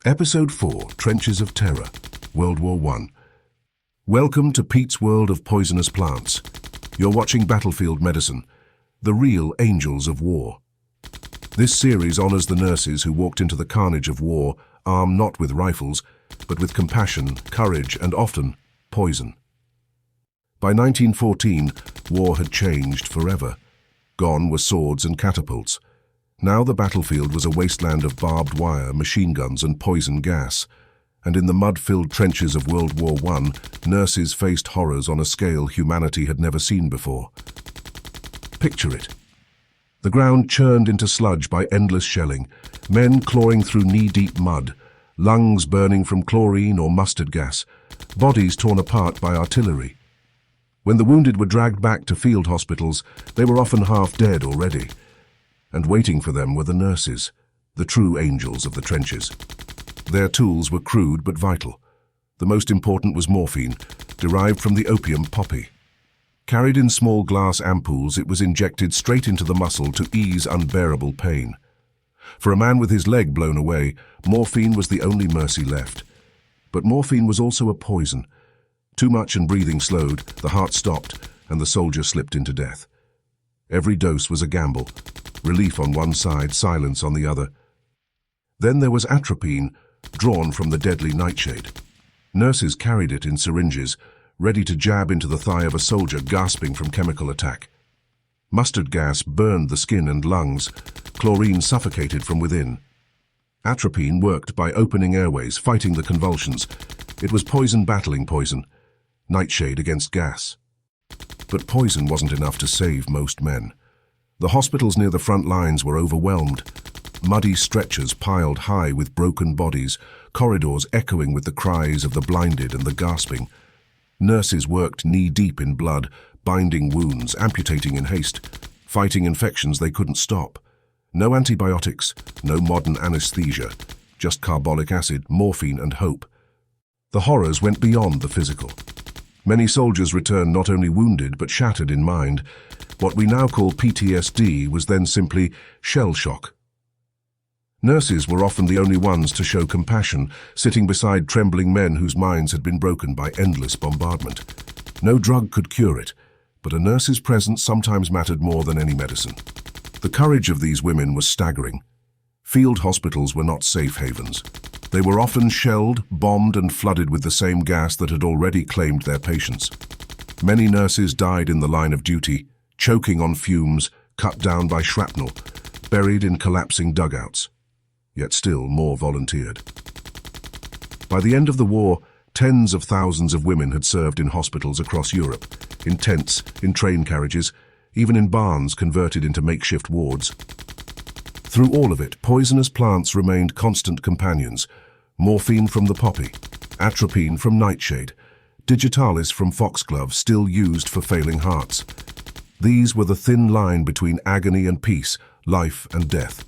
Episode 4, Trenches of Terror, World War I. Welcome to Pete's World of Poisonous Plants. You're watching Battlefield Medicine, the real angels of war. This series honors the nurses who walked into the carnage of war, armed not with rifles, but with compassion, courage, and often poison. By 1914, war had changed forever. Gone were swords and catapults. Now the battlefield was a wasteland of barbed wire, machine guns, and poison gas. And in the mud-filled trenches of World War I, nurses faced horrors on a scale humanity had never seen before. Picture it. The ground churned into sludge by endless shelling, men clawing through knee-deep mud, lungs burning from chlorine or mustard gas, bodies torn apart by artillery. When the wounded were dragged back to field hospitals, they were often half dead already. And waiting for them were the nurses, the true angels of the trenches. Their tools were crude but vital. The most important was morphine, derived from the opium poppy. Carried in small glass ampoules, it was injected straight into the muscle to ease unbearable pain. For a man with his leg blown away, morphine was the only mercy left. But morphine was also a poison. Too much and breathing slowed, the heart stopped, and the soldier slipped into death. Every dose was a gamble. Relief on one side, silence on the other. Then there was atropine, drawn from the deadly nightshade. Nurses carried it in syringes, ready to jab into the thigh of a soldier gasping from chemical attack. Mustard gas burned the skin and lungs. Chlorine suffocated from within. Atropine worked by opening airways, fighting the convulsions. It was poison battling poison. Nightshade against gas. But poison wasn't enough to save most men. The hospitals near the front lines were overwhelmed. Muddy stretchers piled high with broken bodies, corridors echoing with the cries of the blinded and the gasping. Nurses worked knee-deep in blood, binding wounds, amputating in haste, fighting infections they couldn't stop. No antibiotics, no modern anesthesia, just carbolic acid, morphine, and hope. The horrors went beyond the physical. Many soldiers returned not only wounded but shattered in mind. What we now call PTSD was then simply shell shock. Nurses were often the only ones to show compassion, sitting beside trembling men whose minds had been broken by endless bombardment. No drug could cure it, but a nurse's presence sometimes mattered more than any medicine. The courage of these women was staggering. Field hospitals were not safe havens. They were often shelled, bombed, and flooded with the same gas that had already claimed their patients. Many nurses died in the line of duty, choking on fumes, cut down by shrapnel, buried in collapsing dugouts. Yet still more volunteered. By the end of the war, tens of thousands of women had served in hospitals across Europe, in tents, in train carriages, even in barns converted into makeshift wards. Through all of it, poisonous plants remained constant companions. Morphine from the poppy, atropine from nightshade, digitalis from foxglove, still used for failing hearts. These were the thin line between agony and peace, life and death.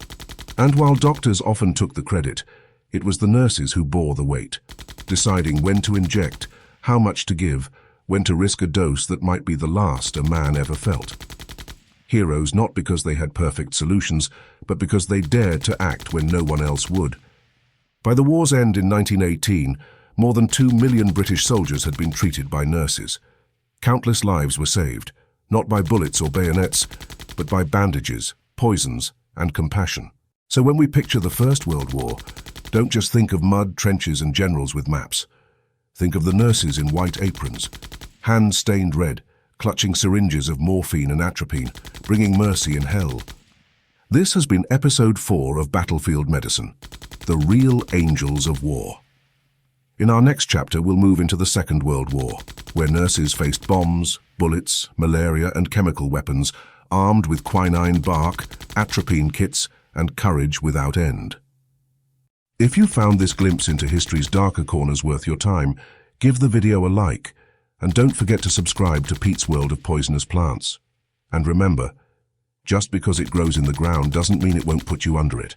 And while doctors often took the credit, it was the nurses who bore the weight, deciding when to inject, how much to give, when to risk a dose that might be the last a man ever felt. Heroes not because they had perfect solutions, but because they dared to act when no one else would. By the war's end in 1918, more than 2 million British soldiers had been treated by nurses. Countless lives were saved, not by bullets or bayonets, but by bandages, poisons, and compassion. So when we picture the First World War, don't just think of mud, trenches, and generals with maps. Think of the nurses in white aprons, hands stained red, clutching syringes of morphine and atropine, bringing mercy in hell. This has been Episode 4 of Battlefield Medicine, the real angels of war. In our next chapter, we'll move into the Second World War, where nurses faced bombs, bullets, malaria, and chemical weapons, armed with quinine bark, atropine kits, and courage without end. If you found this glimpse into history's darker corners worth your time, give the video a like, and don't forget to subscribe to Pete's World of Poisonous Plants. And remember, just because it grows in the ground doesn't mean it won't put you under it.